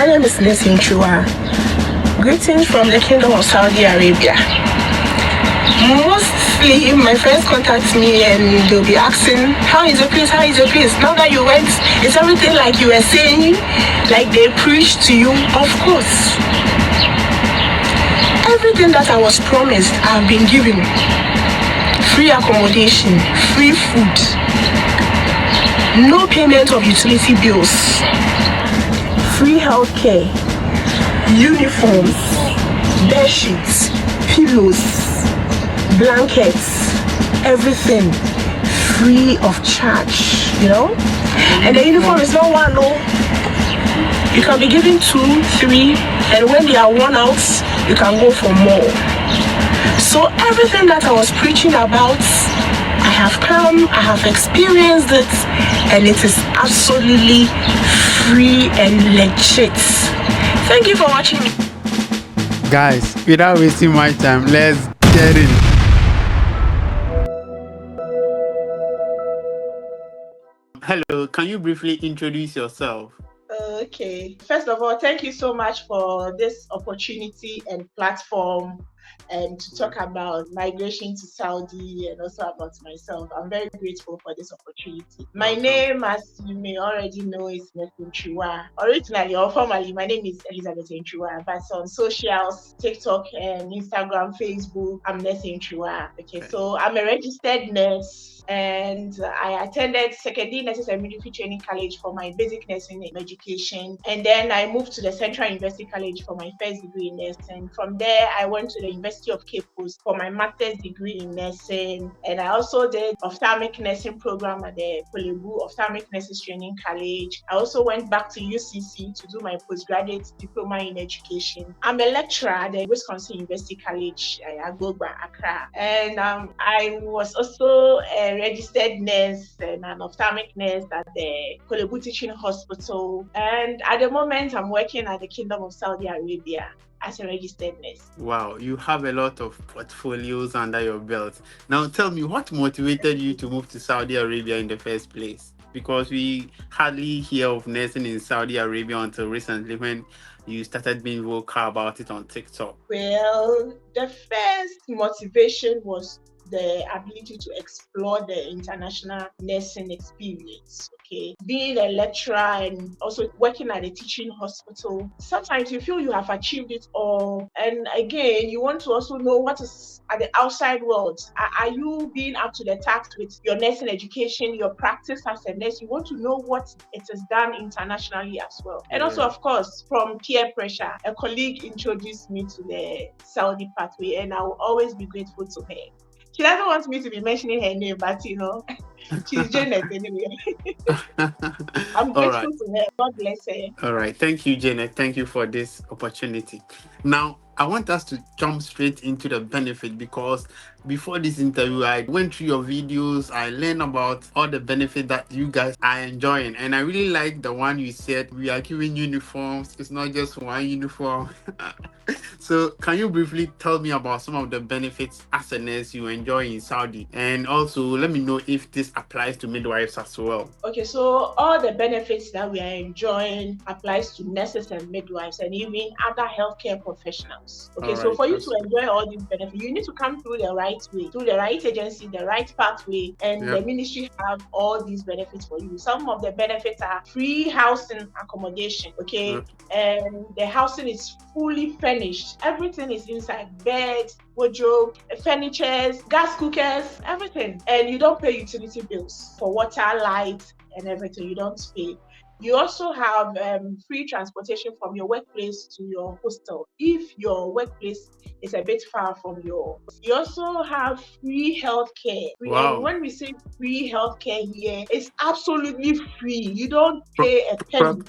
name is Nurse Antwiwaa. Greetings from the Kingdom of Saudi Arabia. Mostly my friends contact me and they'll be asking, how is your place? How is your place? Now that you went, is everything like you were saying? Like they preached to you? Of course. Everything that I was promised, I've been given. Free accommodation, free food, no payment of utility bills, free healthcare, uniforms, bed sheets, pillows, blankets, everything free of charge, you know? And the uniform is not one, no. You can be given 2, 3, and when they are worn out, you can go for more. So everything that I was preaching about, I have come, I have experienced it, and it is absolutely free and legit. Thank you for watching. Guys, without wasting my time, let's get in. Hello, can you briefly introduce yourself? Okay. First of all, thank you so much for this opportunity and platform and to talk about migration to Saudi and also about myself. I'm very grateful for this opportunity. My name, as you may already know, is Nurse Antwiwaa. Originally or formally, my name is Elizabeth Antwiwaa, but on socials, TikTok and Instagram, Facebook, I'm Nurse Antwiwaa. Okay, so I'm a registered nurse and I attended Secondary Nurses and Midwifery Training College for my basic nursing education. And then I moved to the Central University College for my first degree in nursing. From there, I went to the University of Cape Coast for my master's degree in nursing. And I also did ophthalmic nursing program at the Kolebu Ophthalmic Nurses Training College. I also went back to UCC to do my postgraduate diploma in education. I'm a lecturer at the Wisconsin University College, Agbogba, Accra. And I was also a registered nurse and an ophthalmic nurse at the Kolebu Teaching Hospital. And at the moment, I'm working at the Kingdom of Saudi Arabia as a registered nurse. Wow, you have a lot of portfolios under your belt. Now tell me, what motivated you to move to Saudi Arabia in the first place? Because we hardly hear of nursing in Saudi Arabia until recently when you started being vocal about it on TikTok. Well, the first motivation was the ability to explore the international nursing experience. Okay, being a lecturer and also working at a teaching hospital, sometimes you feel you have achieved it all, and again you want to also know what is at the outside world. Are you being up to the task with your nursing education, your practice as a nurse? You want to know what it is done internationally as well. And also, of course, from peer pressure, a colleague introduced me to the Saudi pathway, and I will always be grateful to her. She doesn't want me to be mentioning her name, but you know, she's Janet anyway. I'm grateful to her. God bless her. All right. Thank you, Janet. Thank you for this opportunity. Now, I want us to jump straight into the benefit because before this interview, I went through your videos. I learned about all the benefits that you guys are enjoying. And I really like the one you said, we are giving uniforms. It's not just one uniform. So can you briefly tell me about some of the benefits as a nurse you enjoy in Saudi? And also let me know if this applies to midwives as well. Okay, so all the benefits that we are enjoying applies to nurses and midwives and even other healthcare professionals. Okay, so for you to enjoy all these benefits, you need to come through the right way, through the right agency, the right pathway, and the ministry have all these benefits for you. Some of the benefits are free housing accommodation, okay? And the housing is fully furnished. Everything is inside: bed, wardrobe, furnitures, gas cookers, everything. And you don't pay utility bills for water, light, and everything. You don't pay. You also have free transportation from your workplace to your hostel if your workplace is a bit far from your. You also have free healthcare. Wow. And when we say free healthcare here, it's absolutely free. You don't pay a penny.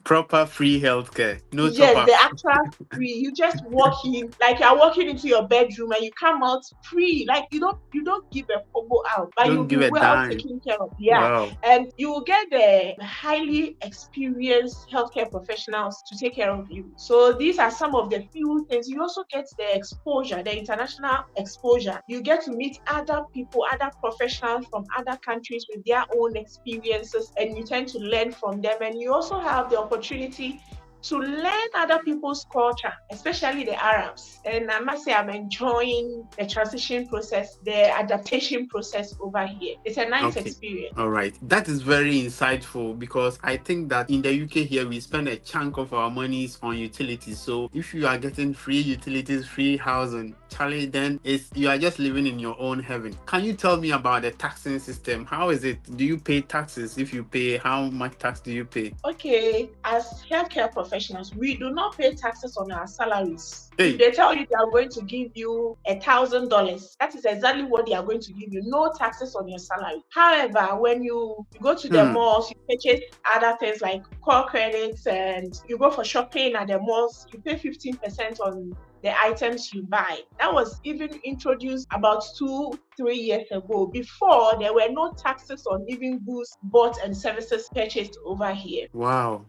Proper free healthcare. No Yes, top-up. the actual free. You just walk in, like you're walking into your bedroom and you come out free. Like you don't give a kobo out, but you'll be well taken care of. Yeah. Wow. And you will get the highly experienced healthcare professionals to take care of you. So these are some of the few things. You also get the exposure, the international exposure. You get to meet other people, other professionals from other countries with their own experiences, and you tend to learn from them. And you also have the opportunity to learn other people's culture, especially the Arabs. And I must say, I'm enjoying the transition process, the adaptation process over here. It's a nice experience. All right. That is very insightful because I think that in the UK here, we spend a chunk of our monies on utilities. So if you are getting free utilities, free housing, Charlie, then you are just living in your own heaven. Can you tell me about the taxing system? How is it? Do you pay taxes? If you pay, how much tax do you pay? Okay, as healthcare professionals, we do not pay taxes on our salaries. Hey. If they tell you they are going to give you $1,000, that is exactly what they are going to give you. No taxes on your salary. However, when you go to the malls, you purchase other things like call credits, and you go for shopping at the malls, you pay 15% on the items you buy. That was even introduced about 2-3 years ago. Before, there were no taxes on even goods bought and services purchased over here. Wow.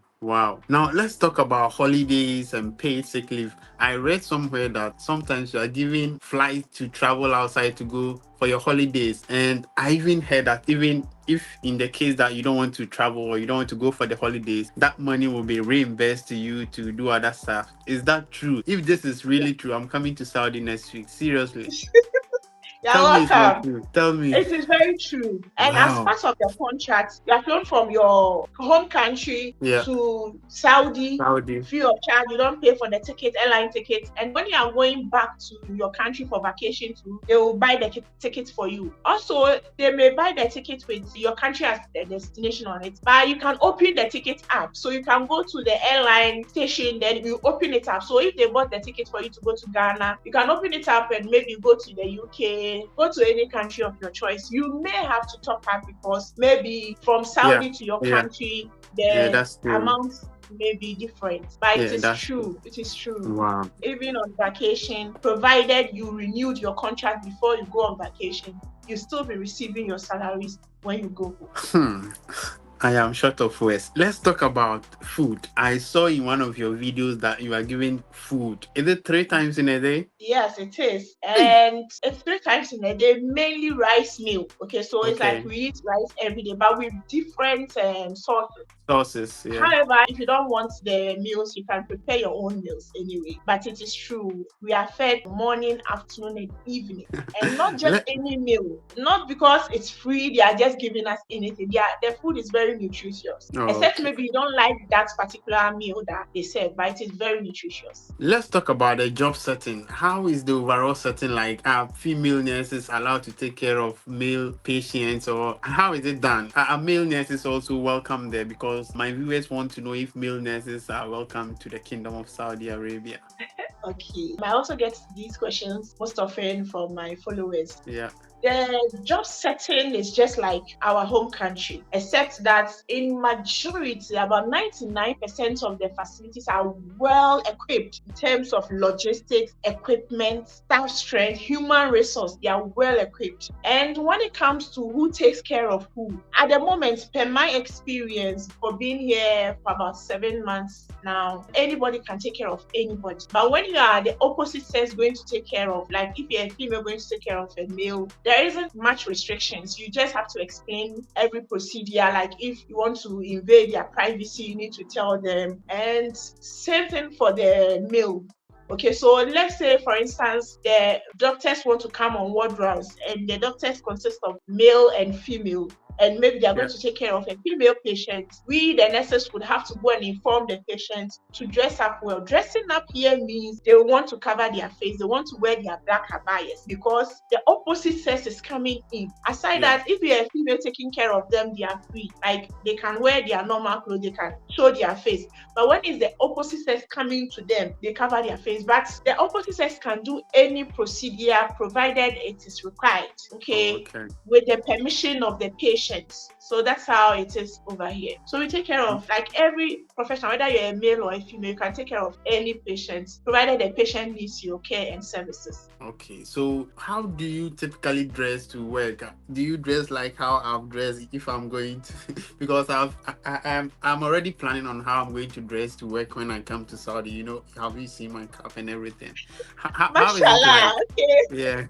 Now let's talk about holidays and paid sick leave. I read somewhere that sometimes you are given flights to travel outside to go for your holidays. And I even heard that even if in the case that you don't want to travel or you don't want to go for the holidays, that money will be reimbursed to you to do other stuff. Is that true? If this is really true, I'm coming to Saudi next week. Seriously. Tell me. It is very true. And as part of the contract, you are flown from your home country to Saudi free of charge. You don't pay for the ticket, airline ticket. And when you are going back to your country for vacation too, they will buy the ticket for you. Also, they may buy the ticket with your country as the destination on it, but you can open the ticket app. So you can go to the airline station, then you open it up. So if they bought the ticket for you to go to Ghana, you can open it up and maybe go to the UK, go to any country of your choice. You may have to top up because maybe from Saudi to your country, the amount may be different. But it is true. It is true. Wow. Even on vacation, provided you renewed your contract before you go on vacation, you still be receiving your salaries when you go home. I am short of words. Let's talk about food. I saw in one of your videos that you are giving food. Is it 3 times in a day? Yes, it is. And it's 3 times in a day, mainly rice meal. Okay, so it's like we eat rice every day, but with different sauces. However, if you don't want the meals, you can prepare your own meals anyway. But it is true, we are fed morning, afternoon, and evening. And not just any meal. Not because it's free, they are just giving us anything. The food is very nutritious. Except maybe you don't like that particular meal that they serve, but it is very nutritious. Let's talk about the job setting. How is the overall setting like? Are female nurses allowed to take care of male patients, or how is it done? Are male nurses also welcome there? Because my viewers want to know if male nurses are welcome to the Kingdom of Saudi Arabia. Okay. I also get these questions most often from my followers. Yeah. The job setting is just like our home country, except that in majority, about 99% of the facilities are well equipped in terms of logistics, equipment, staff strength, human resource. They are well equipped. And when it comes to who takes care of who, at the moment, per my experience, for being here for about 7 months now, anybody can take care of anybody. But when you are the opposite sex going to take care of, like if you're a female going to take care of a male, there isn't much restrictions. You just have to explain every procedure. Like if you want to invade their privacy, you need to tell them. And same thing for the male. Okay, so let's say, for instance, the doctors want to come on ward rounds, and the doctors consist of male and female. And maybe they're going to take care of a female patient. We, the nurses, would have to go and inform the patient to dress up well. Dressing up here means they want to cover their face. They want to wear their black abayas because the opposite sex is coming in. Aside that, if you're a female taking care of them, they are free. Like they can wear their normal clothes, they can show their face. But when it's the opposite sex coming to them, they cover their face. But the opposite sex can do any procedure provided it is required. Okay. With the permission of the patient. So that's how it is over here. So we take care of like every professional, whether you're a male or a female, you can take care of any patient, provided the patient needs your care and services. Okay, so how do you typically dress to work? Do you dress like how I've dressed if I'm going to? Because I'm already planning on how I'm going to dress to work when I come to Saudi. You know, have you seen my cap and everything? How is it like? Okay. Yeah.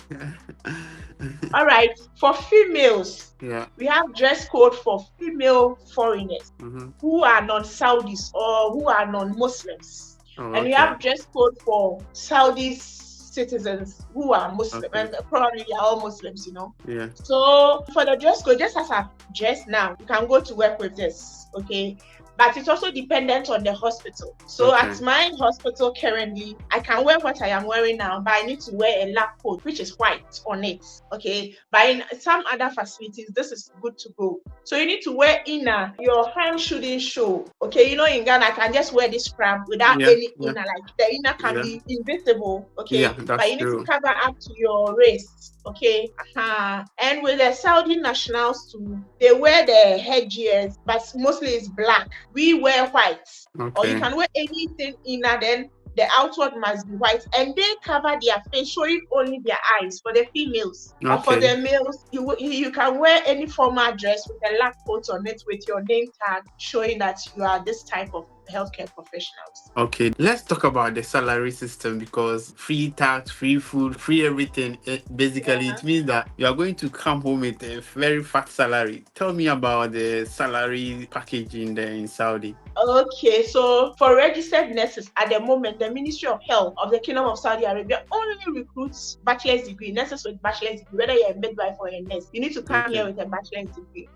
All right. For females, we have have dress code for female foreigners who are non-Saudis or who are non-Muslims. And you have dress code for Saudi citizens who are Muslim, and probably they are all Muslims, Yeah. So for the dress code, just as I've dressed now, you can go to work with this, okay? But it's also dependent on the hospital. So at my hospital currently, I can wear what I am wearing now, but I need to wear a lab coat, which is white on it, okay? But in some other facilities, this is good to go. So you need to wear inner. Your hand shouldn't show, okay? In Ghana, I can just wear this scrap without any inner. Like the inner can be invisible, okay? Yeah, that's but you need to cover up to your waist. Okay, and with the Saudi nationals too, they wear the headgears, but mostly it's black. We wear white, or you can wear anything inner. Then the outward must be white, and they cover their face, showing only their eyes for the females. But for the males, you can wear any formal dress with a lab coat on it with your name tag, showing that you are this type of healthcare professionals. Okay, let's talk about the salary system, because free tax, free food, free everything, basically it means that you are going to come home with a very fat salary. Tell me about the salary package in Saudi. Okay, so for registered nurses at the moment, the Ministry of Health of the Kingdom of Saudi Arabia only recruits bachelor's degree, nurses with bachelor's degree, whether you're a midwife or a nurse. You need to come here with a bachelor's degree.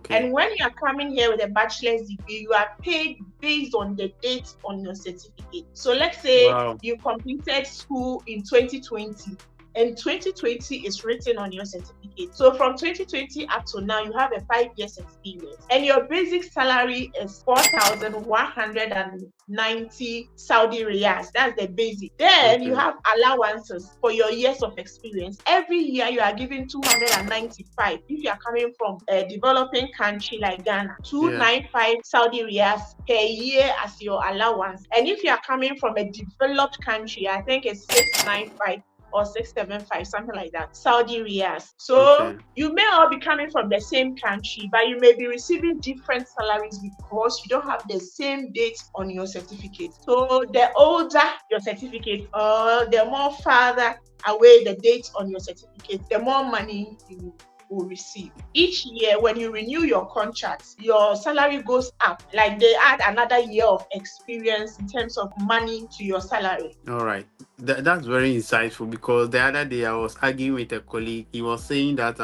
And when you are coming here with a bachelor's degree, you are paid based on the date on your certificate. So let's say you completed school in 2020, and 2020 is written on your certificate. So from 2020 up to now, you have a 5 years experience, and your basic salary is 4,190 Saudi riyals. That's the basic. Then you have allowances for your years of experience. Every year you are given 295. If you are coming from a developing country like Ghana, 295 Saudi riyals per year as your allowance. And if you are coming from a developed country, I think it's 695 or 675, something like that, Saudi riyals. So you may all be coming from the same country, but you may be receiving different salaries because you don't have the same date on your certificate. So the older your certificate, or the more farther away the date on your certificate, the more money you will receive. Each year when you renew your contract, your salary goes up. Like they add another year of experience in terms of money to your salary. All right. That's very insightful, because the other day I was arguing with a colleague. He was saying that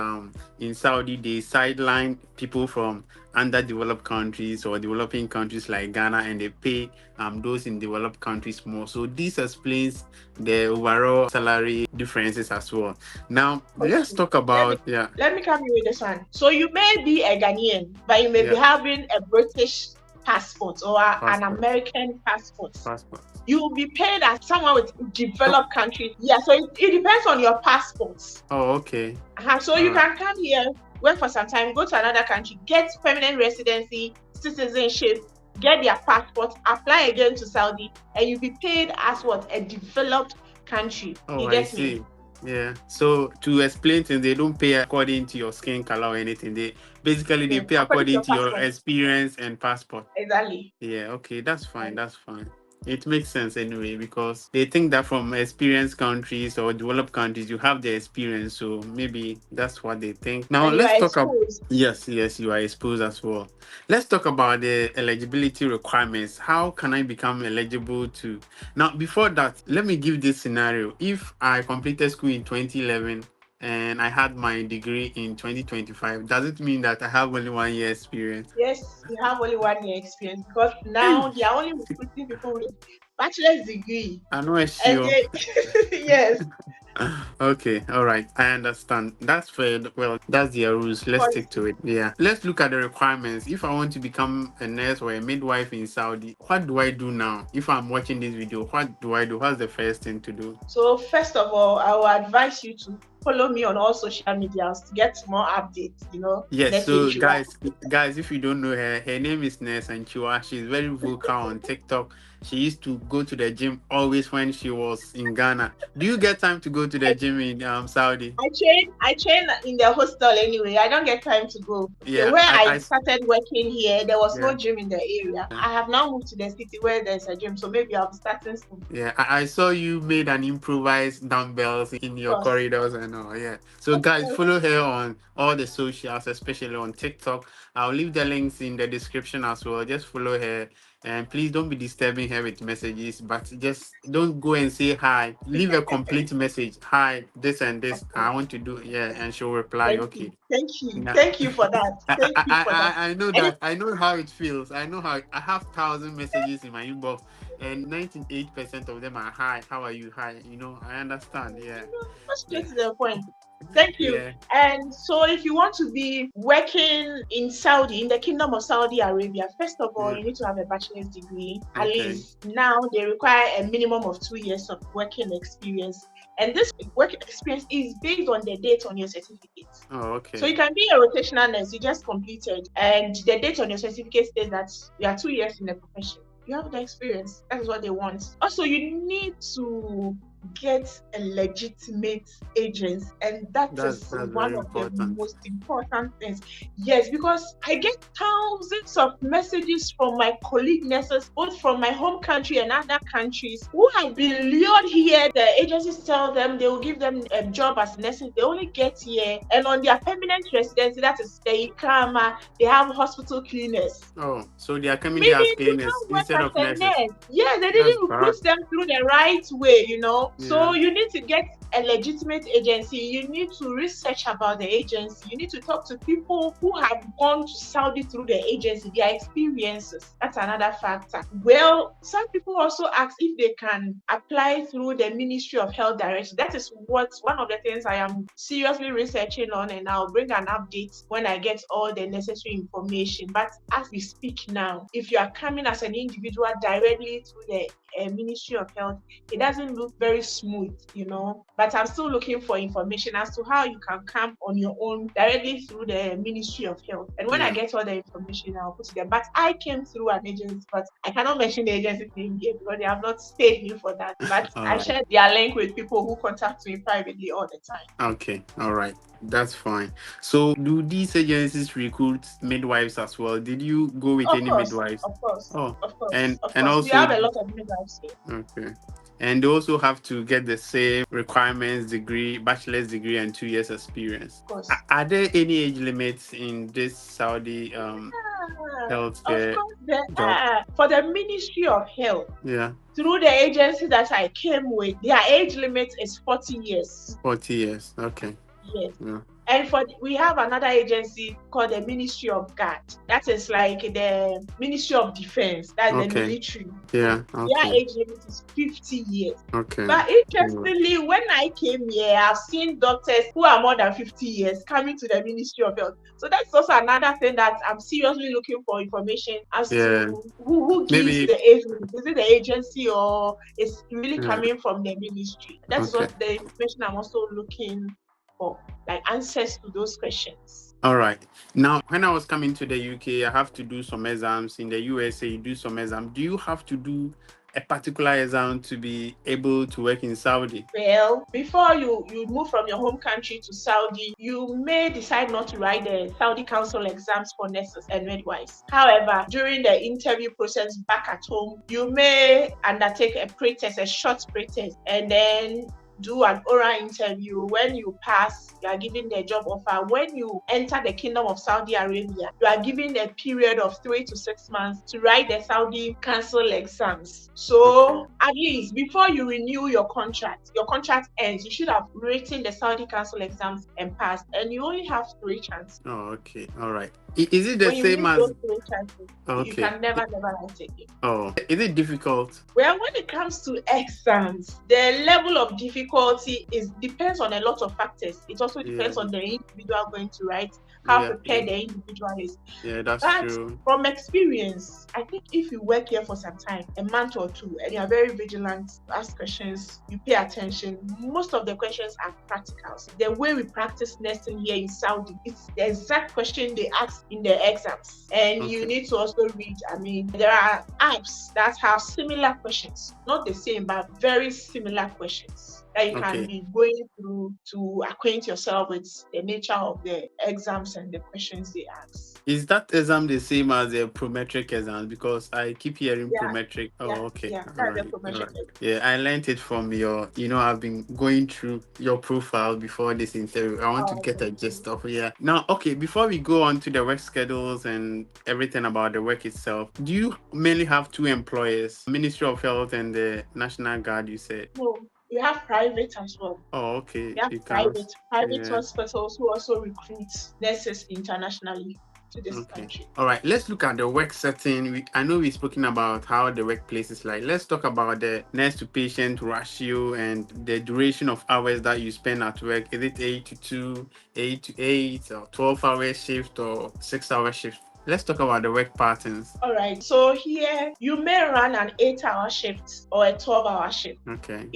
in Saudi they sideline people from underdeveloped countries or developing countries like Ghana, and they pay those in developed countries more. So this explains the overall salary differences as well. Now let's talk about Let me come in with this one. So you may be a Ghanaian, but you may be having a British passport or an American passport. You will be paid as someone with developed countries. Yeah, so it depends on your passports. Oh, okay. So you can come here, work for some time, go to another country, get permanent residency, citizenship, get their passport, apply again to Saudi, and you'll be paid as what? A developed country. Oh, I see. Yeah. So to explain things, they don't pay according to your skin color or anything. They pay according to your experience and passport. Exactly. Yeah. Okay. That's fine. That's fine. It makes sense anyway, because they think that from experienced countries or developed countries, you have the experience. So maybe that's what they think. Now, let's talk about... Yes, you are exposed as well. Let's talk about the eligibility requirements. How can I become eligible to... Now, before that, let me give this scenario. If I completed school in 2011 and I had my degree in 2025, does it mean that I have only 1 year experience? Yes, you have only 1 year experience, because now they are only recruiting people with bachelor's degree. I know it's sure. Yes. Okay, all right, I understand. That's fair. Well, that's their rules. Let's stick to it. Yeah. Let's look at the requirements. If I want to become a nurse or a midwife in Saudi, what do I do now? If I'm watching this video, what do I do? What's the first thing to do? So first of all, I will advise you to follow me on all social medias to get more updates, Yes, so guys, if you don't know her name is Nurse Antwiwaa. She's very vocal on TikTok. She used to go to the gym always when she was in Ghana. Do you get time to go to the gym in Saudi? I train in the hostel anyway. I don't get time to go. Yeah, where I started working here, there was no gym in the area. I have now moved to the city where there's a gym, so maybe I'll be starting soon. Yeah, I saw you made an improvised dumbbells in your corridors and know. Yeah. So guys, follow her on all the socials, especially on TikTok. I'll leave the links in the description as well. Just follow her. And please don't be disturbing her with messages, but just don't go and say hi. Leave a complete message. Hi, this and Of this. I course. want to do, yeah, and she'll reply, Thank you. okay. Thank you. Nah. Thank you for that. Thank you for that. I know And that. I know how it feels. I know how I have 1,000 messages in my inbox, and 98% of them are hi. How are you? Hi. I understand. Yeah. go Yeah. straight to the point. Thank you. Yeah. And so, if you want to be working in Saudi, in the Kingdom of Saudi Arabia, first of all, Yeah. you need to have a bachelor's degree. At Okay. least now they require a minimum of 2 years of working experience. And this work experience is based on the date on your certificate. Oh, okay. So you can be a rotational nurse, you just completed, and the date on your certificate says that you are 2 years in the profession. You have the experience. That is what they want. Also, you need to get a legitimate agency, and that's one very of the important. most important things. Yes, because I get thousands of messages from my colleague nurses, both from my home country and other countries, who have been lured here. The agencies tell them they will give them a job as nurses. They only get here, and on their permanent residency, that is the Ikama, they have hospital cleaners. Oh, so they are coming here as Meaning you cleaners can't work instead as of a nurses. nurse. Yeah, they That's didn't bad. recruit them through the right way, So Yeah. you need to get a legitimate agency. You need to research about the agency. You need to talk to people who have gone to Saudi through the agency, their experiences. That's another factor. Well, some people also ask if they can apply through the Ministry of Health directly. That is one of the things I am seriously researching on, and I'll bring an update when I get all the necessary information. But as we speak now, if you are coming as an individual directly through the Ministry of Health, it doesn't look very smooth, But I'm still looking for information as to how you can come on your own directly through the Ministry of Health. And when I get all the information, I'll put it there. But I came through an agency, but I cannot mention the agency name here because they have not paid me for that. But I share their link with people who contact me privately all the time. Okay, all right. That's fine. So, do these agencies recruit midwives as well? Did you go with any midwives? Of course. Oh, of course. and Also, we have a lot of midwives here. Okay. And they also have to get the same requirements, degree, bachelor's degree, and 2 years experience. Of course. Are there any age limits in this Saudi healthcare Of course, there job? are. For the Ministry of Health, Yeah. through the agency that I came with, their age limit is 40 years. 40 years. Okay. Yes. Yeah. And we have another agency called the Ministry of Guard. That is like the Ministry of Defense. That's the military. Yeah. Okay. Their age limit is 50 years. Okay. But interestingly, when I came here, I've seen doctors who are more than 50 years coming to the Ministry of Health. So that's also another thing that I'm seriously looking for information as to who gives the age limit. Is it the agency or is it really coming from the ministry? That's what the information I'm also looking for, like answers to those questions. All right. Now, when I was coming to the UK, I have to do some exams. In the USA, you do some exams. Do you have to do a particular exam to be able to work in Saudi? Well, before you move from your home country to Saudi, you may decide not to write the Saudi Council exams for nurses and midwives. However, during the interview process back at home, you may undertake a pretest, a short pretest, and then do an oral interview. When you pass, you are given the job offer. When you enter the Kingdom of Saudi Arabia, you are given a period of 3 to 6 months to write the Saudi Council exams. So at least before you renew your contract ends, you should have written the Saudi Council exams and passed. And you only have 3 chances. Oh, okay. All right. Is it the same as... those 3 chances, you can never write again. Oh, is it difficult? Well, when it comes to exams, the level of difficulty depends on a lot of factors. It also depends on the individual going to write, how prepared the individual is. Yeah, that's true. From experience, I think if you work here for some time, a month or 2, and you are very vigilant, ask questions, you pay attention, most of the questions are practicals. The way we practice nursing here in Saudi, it's the exact question they ask in the exams. And you need to also read, there are apps that have similar questions, not the same, but very similar questions. that you can Okay. be going through to acquaint yourself with the nature of the exams and the questions they ask. Is that exam the same as a Prometric exam? Because I keep hearing Yeah, Prometric. yeah, Oh, okay. yeah. All That's the right. All promotion. right. Yeah, I learned it from your, I've been going through your profile before this interview. I want to Oh, get a thank you. gist of, yeah. Now, okay, before we go on to the work schedules and everything about the work itself, do you mainly have two employers, Ministry of Health and the National Guard, you said? No, we have private as well. Oh, okay. We have You can. private Yeah. hospitals who also recruit nurses internationally to this Okay. country. All right. Let's look at the work setting. I know we've spoken about how the workplace is like. Let's talk about the nurse to patient ratio and the duration of hours that you spend at work. Is it 8 to 2, 8 to 8, or 12-hour shift or 6-hour shift? Let's talk about the work patterns. All right. So here you may run an 8-hour shift or a 12-hour shift. Okay.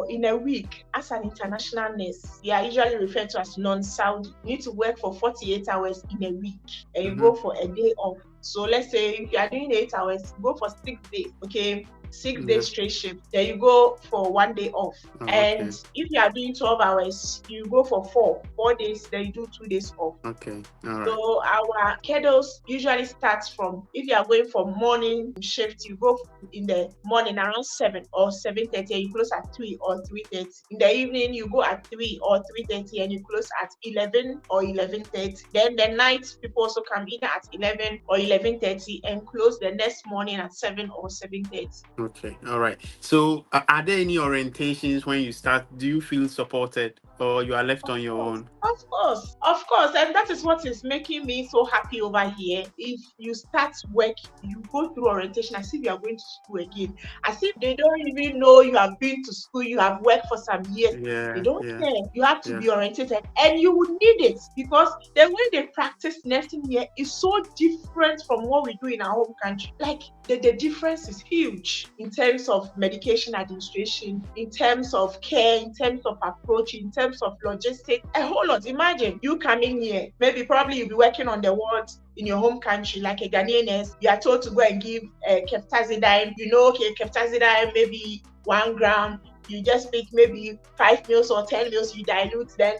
In a week, as an international nurse, you are usually referred to as non-Saudi. You need to work for 48 hours in a week and you go for a day off. So let's say if you are doing 8 hours, you go for 6 days, okay? 6 days straight shift. Then you go for 1 day off. Oh, and okay. if you are doing 12 hours, you go for 4 days, then you do 2 days off. Okay. All right. So our schedules usually starts from, if you are going for morning shift, you go in the morning around 7 or 7:30 and you close at 3 or 3:30. In the evening, you go at 3 or 3:30 and you close at 11 or 11:30. Then the night people also come either at 11 or 11:30 and close the next morning at 7 or 7:30. Okay. All right. So are there any orientations when you start? Do you feel supported or you are left on your own? Of course, and that is what is making me so happy over here. If you start work, you go through orientation as if you are going to school again, as if they don't even know you have been to school, you have worked for some years. They don't care. You have to be orientated, and you would need it because the way they practice nursing here is so different from what we do in our home country. Like the difference is huge in terms of medication administration, in terms of care, in terms of approach, in terms of logistics, a whole lot. Imagine you coming here, probably you'll be working on the wards in your home country, like a Ghanaian nurse, you are told to go and give ceftazidime, ceftazidime, maybe 1 gram, you just pick maybe 5 mils or 10 mils, you dilute, then,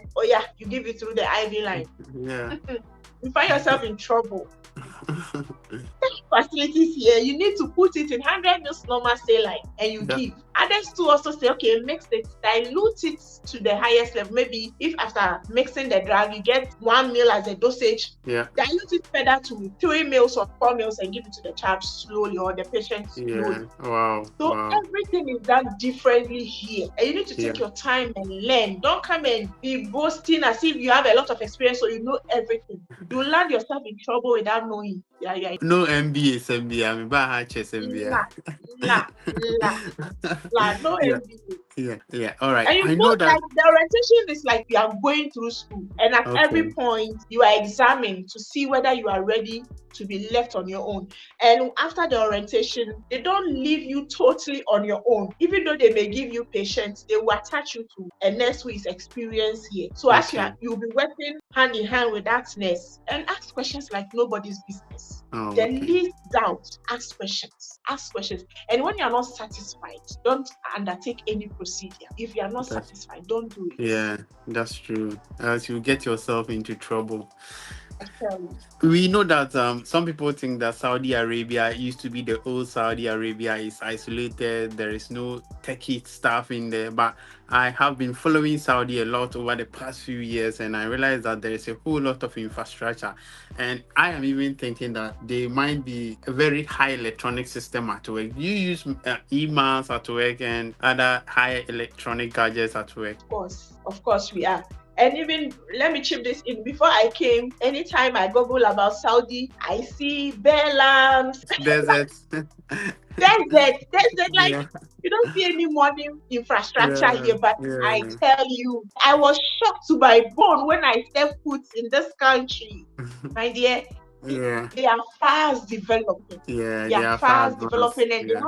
you give it through the IV line. Yeah. You find yourself in trouble. Facilities here, you need to put it in 100 mils normal saline and you give. Others too also say, okay, mix it, dilute it to the highest level. Maybe if after mixing the drug, you get 1 mil as a dosage, dilute it further to 3 mils or 4 mils and give it to the child slowly or the patient slowly. Wow. So everything is done differently here. And you need to take your time and learn. Don't come and be boasting as if you have a lot of experience or you know everything. You land yourself in trouble without knowing. No MBA, MBA. I'm about MBA. No MBA. Yeah. All right. And I know that like the orientation is like you are going through school, and at every point you are examined to see whether you are ready to be left on your own. And after the orientation, they don't leave you totally on your own. Even though they may give you patients, they will attach you to a nurse who is experienced here. So as you'll be working hand in hand with that nurse and ask questions like nobody's business. The least doubt, ask questions. And when you are not satisfied, don't undertake any procedure. If you are not satisfied, don't do it. Yeah, that's true. Else you get yourself into trouble. Exactly. We know that some people think that Saudi Arabia used to be the old Saudi Arabia, is isolated. There is no techie stuff in there. But I have been following Saudi a lot over the past few years, and I realized that there is a whole lot of infrastructure. And I am even thinking that there might be a very high electronic system at work. You use emails at work and other high electronic gadgets at work. Of course we are. And even, let me chip this in, before I came, anytime I Google about Saudi, I see bare lamps. Deserts. Desert. Like, you don't see any modern infrastructure here, but I tell you, I was shocked to my bone when I stepped foot in this country. My dear, they are fast developing. They are fast developing, and they have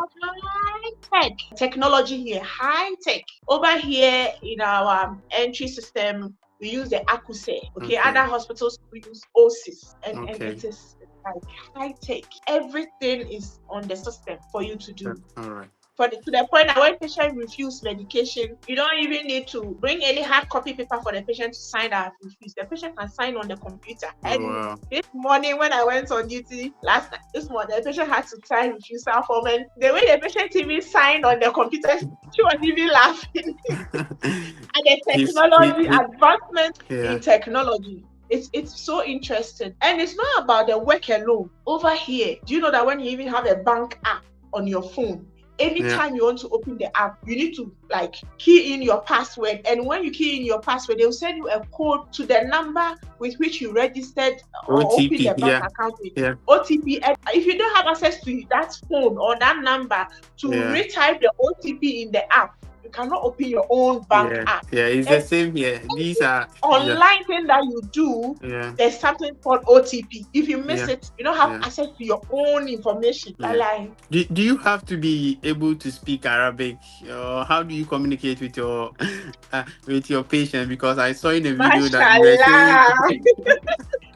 high-tech technology here, high-tech. Over here in our entry system, we use the Acuse. Other hospitals we use OSIS, and it is like high-tech. Everything is on the system for you to do. All right. to the point that when patient refuse medication, you don't even need to bring any hard copy paper for the patient to sign that refuse. The patient can sign on the computer. And this morning when I went on duty this morning, the patient had to sign refusal form, and the way the patient even signed on the computer, she was even laughing. And the technology advancement in technology. It's so interesting. And it's not about the work alone. Over here, do you know that when you even have a bank app on your phone, anytime you want to open the app, you need to key in your password. And when you key in your password, they'll send you a code to the number with which you registered or OTP, open the bank account with. OTP. And if you don't have access to that phone or that number to retype the OTP in the app, you cannot open your own bank app. It's the same here. These are online thing that you do. There's something called OTP. If you miss it, you don't have access to your own information. Do you have to be able to speak Arabic, or how do you communicate with your patient? Because I saw in a video that you were saying.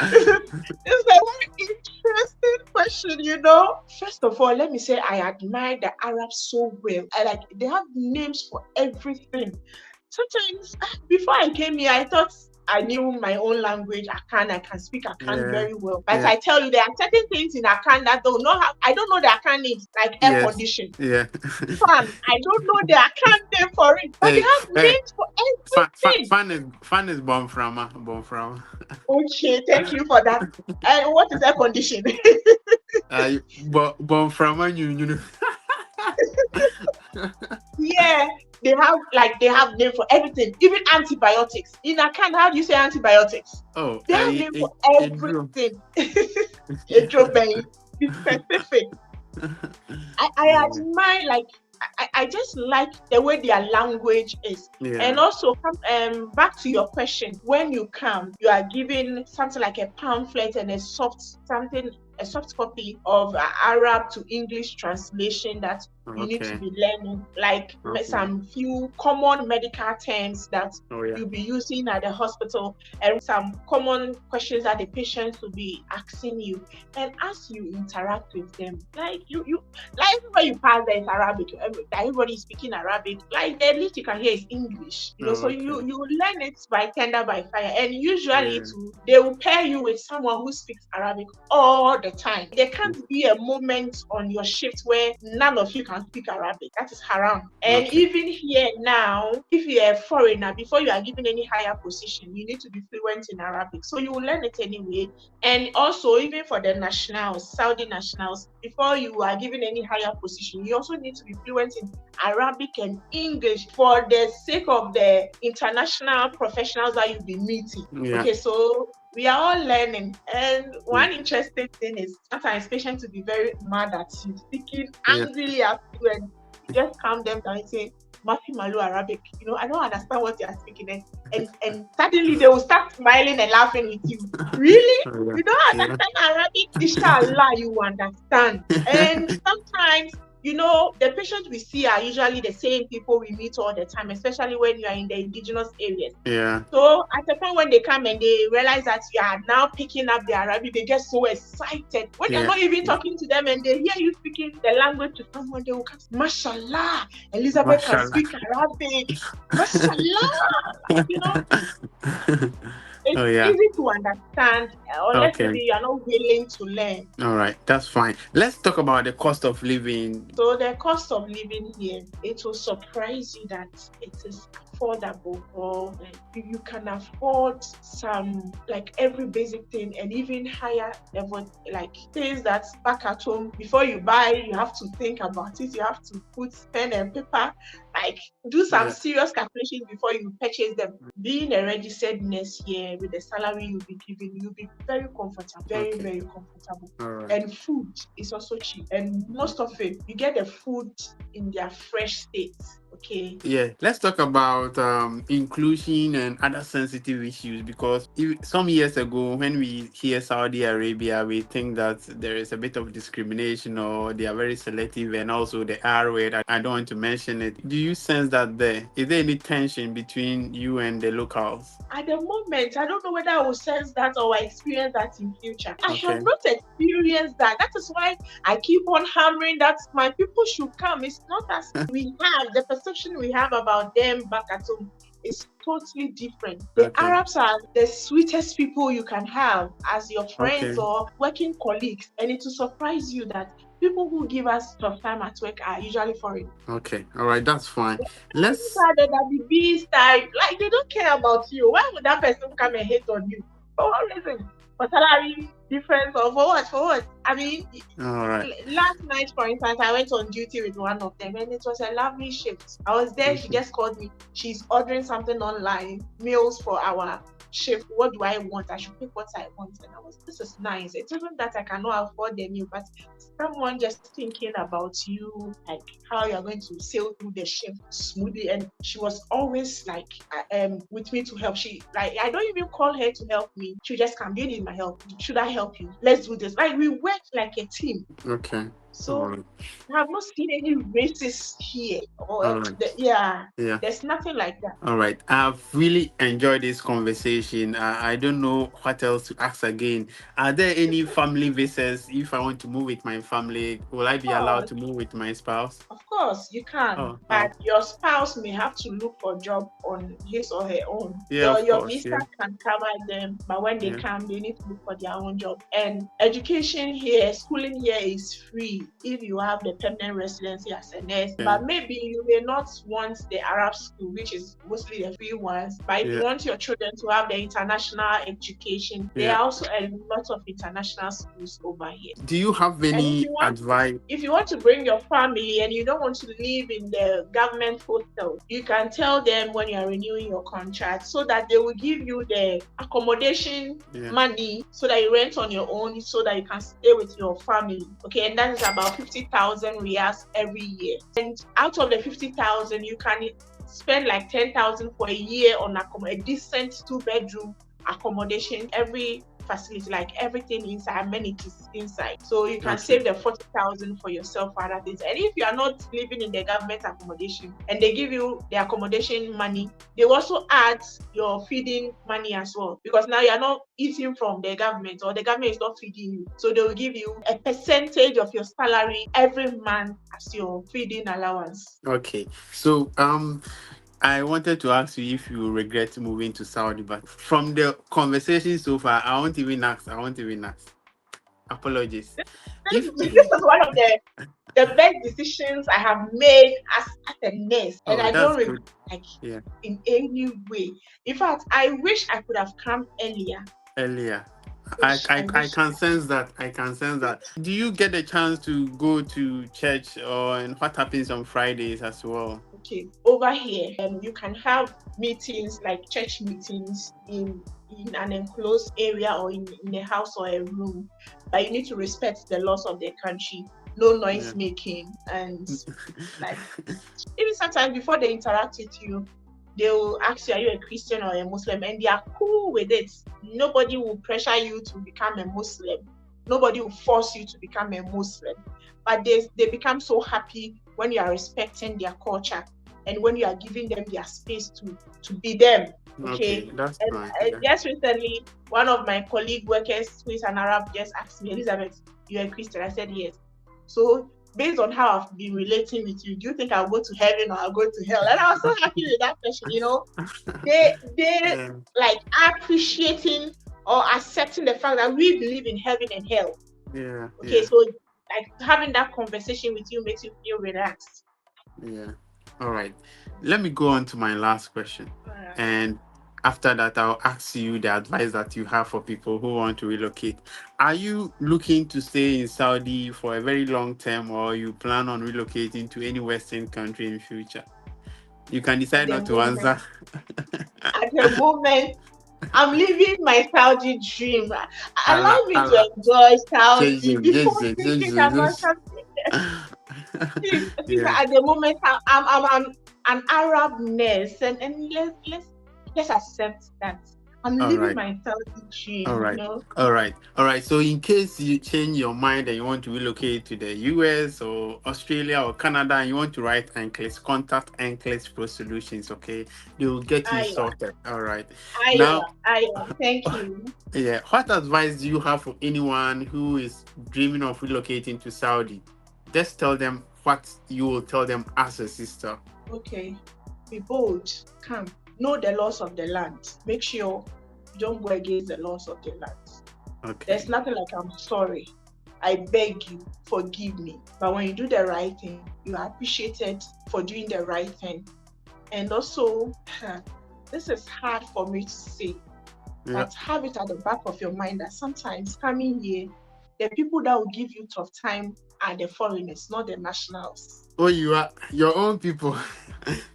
It's a very interesting question, First of all, let me say I admire the Arabs so well. They have names for everything. Sometimes before I came here, I thought I knew my own language. I can speak Akan very well. But I tell you, there are certain things in Akan that I don't know the Akan names, like air condition. Fan, I don't know the Akan name for it. But they have names for everything. Fan is born from. Okay, thank you for that. And what is air condition? Born from you. Yeah, they have name for everything, even antibiotics. In Akan, how do you say antibiotics? Oh, they have name for everything. Be specific. I admire, I just like the way their language is. And also, back to your question, when you come, you are given something like a pamphlet and a soft copy of Arab to English translation that you need to be learning, some few common medical terms that you'll be using at the hospital, and some common questions that the patients will be asking you. And as you interact with them, everywhere you pass, there's Arabic. Everybody is speaking Arabic. The least you can hear is English. So you learn it by tender by fire. And usually they will pair you with someone who speaks Arabic all the time. There can't be a moment on your shift where none of you can speak Arabic. That is haram. And even here now, if you're a foreigner, before you are given any higher position, you need to be fluent in Arabic. So you will learn it anyway. And also, even for the nationals, Saudi nationals, before you are given any higher position, you also need to be fluent in Arabic and English for the sake of the international professionals that you'll be meeting. Okay, so we are all learning. And one interesting thing is sometimes patients will be very mad at you, speaking angrily at you, and you just calm them down and say, Mafi Malu Arabic, I don't understand what you are speaking. And suddenly they will start smiling and laughing with you. Really? You don't understand Arabic? Inshallah, you understand. And sometimes, the patients we see are usually the same people we meet all the time, especially when you are in the indigenous areas. So at the point when they come and they realize that you are now picking up the Arabic, they get so excited. When you're not even talking to them and they hear you speaking the language to someone, they will come, Mashallah, Elizabeth can speak Arabic. Mashallah. It's easy to understand unless maybe you are not willing to learn. All right, that's fine. Let's talk about the cost of living. So the cost of living here, it will surprise you that it is affordable, or you can afford some every basic thing, and even higher level, things that back at home, before you buy, you have to think about it. You have to put pen and paper, do some serious calculations before you purchase them. Being a registered nurse here, with the salary you'll be given, you'll be very comfortable, very comfortable. And food is also cheap, and most of it, you get the food in their fresh state. Okay. Yeah, let's talk about inclusion and other sensitive issues, because some years ago, when we hear Saudi Arabia, we think that there is a bit of discrimination or they are very selective, and also the R word. I don't want to mention it. Do you sense that there is there any tension between you and the locals? At the moment, I don't know whether I will sense that or I experience that in future. I have Okay. not experienced that. That is why I keep on hammering that my people should come. It's not as we have the perception we have about them back at home. It's totally different. The Okay. Arabs are the sweetest people you can have as your friends Okay. or working colleagues, and it will surprise you that people who give us tough time at work are usually foreign. Okay. All right. That's fine. These Let's. are the WBs type, like they don't care about you. Why would that person come and hate on you? For what reason? For salary difference or for what? For what? I mean, All right. last night, for instance, I went on duty with one of them and it was a lovely shift. I was there, she just called me. She's ordering something online, meals for our shift. What do I want? I should pick what I want. And I was, this is nice. It's even that I cannot afford the meal, but someone just thinking about you, like how you're going to sail through the shift smoothly. And she was always like with me to help. She like I don't even call her to help me. She just come, do you need my help? Should I help you? Let's do this. Like we work like a team. Okay. So All right. I have not seen any racists here. Or All right. yeah, Yeah. there's nothing like that. All right. I've really enjoyed this conversation. I don't know what else to ask again. Are there any family visas? If I want to move with my family, will I be allowed to move with my spouse? Of course, you can, Oh, but your spouse may have to look for a job on his or her own. Yeah, of Your course, visa yeah. can cover them, but when they Yeah. come, they need to look for their own job. And education here, schooling here is free if you have the permanent residency as a nurse. Yeah. But maybe you may not want the Arab school, which is mostly the free ones. But if you Yeah. want your children to have the international education, there Yeah. are also a lot of international schools over here. Do you have any advice? If you want to bring your family and you don't want to live in the government hostel, you can tell them when you are renewing your contract so that they will give you the accommodation money so that you rent on your own so that you can stay with your family. Okay, and that is about 50,000 riyals every year. And out of the 50,000, you can spend like 10,000 for a year on a decent 2-bedroom accommodation. Every facility, like everything inside, amenities inside. So you can save the 40,000 for yourself for other things. And if you are not living in the government accommodation and they give you the accommodation money, they also add your feeding money as well. Because now you are not eating from the government or the government is not feeding you. So they will give you a percentage of your salary every month as your feeding allowance. Okay. So I wanted to ask you if you regret moving to Saudi, but from the conversation so far, I won't even ask. Apologies. This is one of the best decisions I have made as a nurse, and I don't regret in any way. In fact, I wish I could have come earlier. I can sense that. Do you get a chance to go to church, and what happens on Fridays as well? Okay, over here, you can have meetings like church meetings in an enclosed area or in a house or a room, but you need to respect the laws of the country. No noise making, and like even sometimes before they interact with you, they will ask you, are you a Christian or a Muslim? And they are cool with it. Nobody will pressure you to become a Muslim. Nobody will force you to become a Muslim. But they become so happy when you are respecting their culture and when you are giving them their space to be them. Okay, that's fine. Just recently, one of my colleague workers who is an Arab just asked me, Elizabeth, you're a Christian? I said yes. So based on how I've been relating with you, do you think I'll go to heaven or I'll go to hell? And I was so happy with that question, you know. They like appreciating or accepting the fact that we believe in heaven and hell. Okay, so like having that conversation with you makes you feel relaxed. Yeah. All right. Let me go on to my last question. Right. And after that, I'll ask you the advice that you have for people who want to relocate. Are you looking to stay in Saudi for a very long term, or you plan on relocating to any Western country in future? You can decide not to answer. At the moment, I'm living my Saudi dream. Allow me to enjoy Saudi before thinking about something. At the moment, an Arab nurse, and let's accept that. I'm All living right. my Saudi All dream, you right. know. All right. All right. So, in case you change your mind and you want to relocate to the US or Australia or Canada and you want to write Enclaves, contact Enclaves Pro Solutions. Okay. They will get you Iowa, sorted. All right. Iowa, Now, Iowa. Thank you. yeah. What advice do you have for anyone who is dreaming of relocating to Saudi? Just tell them what you will tell them as a sister. Okay, be bold, come, know the laws of the land. Make sure you don't go against the laws of the land. There's Okay. nothing like I'm sorry. I beg you, forgive me. But when you do the right thing, you are appreciated for doing the right thing. And also, this is hard for me to say, Yeah. but have it at the back of your mind that sometimes coming here, the people that will give you tough time are the foreigners, not the nationals. Oh, you are your own people.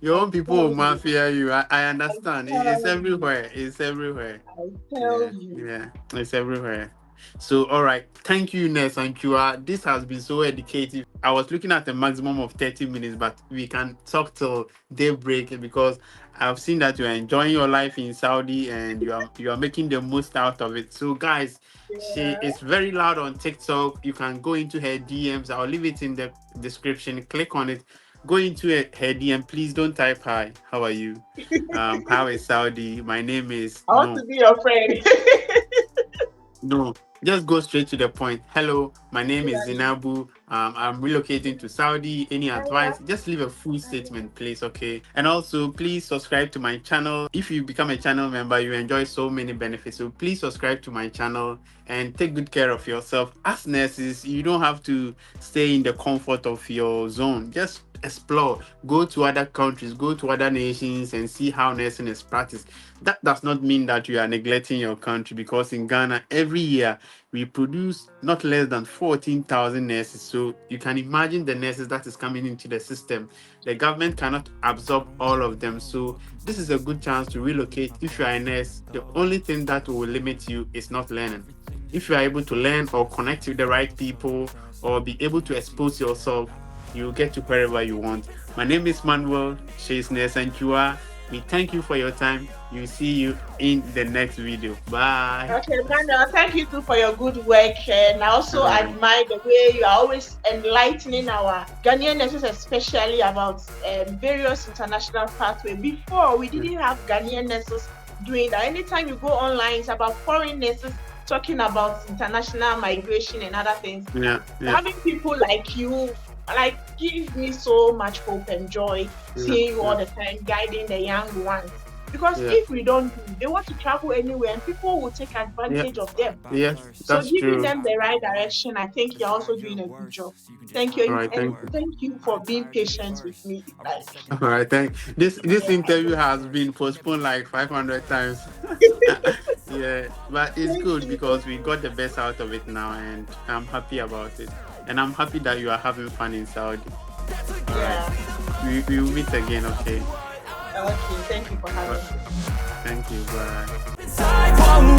Your I own people tell will you, mafia you. I I understand. It's tell you, everywhere. It's everywhere. I tell Yeah, you. yeah. It's everywhere. So, all right. Thank you, Nurse Antwiwaa. This has been so educative. I was looking at a maximum of 30 minutes, but we can talk till daybreak because I've seen that you are enjoying your life in Saudi and you are making the most out of it. So, guys, she Yeah. is very loud on TikTok. You can go into her DMs. I'll leave it in the description. Click on it. Go into her DM. Please don't type hi. How are you? How is Saudi? My name is I want to be your friend. no, just go straight to the point. Hello, my name is Yeah. Zinabu. I'm relocating to Saudi. Any advice? Just leave a full statement, please. Okay. And also, please subscribe to my channel. If you become a channel member, you enjoy so many benefits. So please subscribe to my channel and take good care of yourself. As nurses, you don't have to stay in the comfort of your zone. Just explore, go to other countries, go to other nations and see how nursing is practiced. That does not mean that you are neglecting your country because in Ghana, every year we produce not less than 14,000 nurses. So you can imagine the nurses that is coming into the system. The government cannot absorb all of them. So this is a good chance to relocate. If you are a nurse, the only thing that will limit you is not learning. If you are able to learn or connect with the right people or be able to expose yourself, you'll get to wherever you want. My name is Manuel. She is Nurse Antwiwaa. We thank you for your time. We'll see you in the next video. Bye. Okay, Manuel, thank you too for your good work. And I also All right. admire the way you are always enlightening our Ghanaian nurses, especially about various international pathways. Before, we didn't have Ghanaian nurses doing that. Anytime you go online, it's about foreign nurses talking about international migration and other things. Yeah. Having people like you, like, gives me so much hope and joy seeing you all the time guiding the young ones. Because if we don't do, they want to travel anywhere and people will take advantage of them. Yes, So that's giving true. them the right direction, I think you're also doing a good job. Thank All you, right, and thank you. thank you for being patient with me. Like, All right, thank this interview has been postponed like 500 times. Yeah, but it's thank good you. because we got the best out of it now, and I'm happy about it. And I'm happy that you are having fun in Saudi. All right, Yeah. we will meet again. Okay. Okay. Thank you for having me. Thank you. Bye. Inside one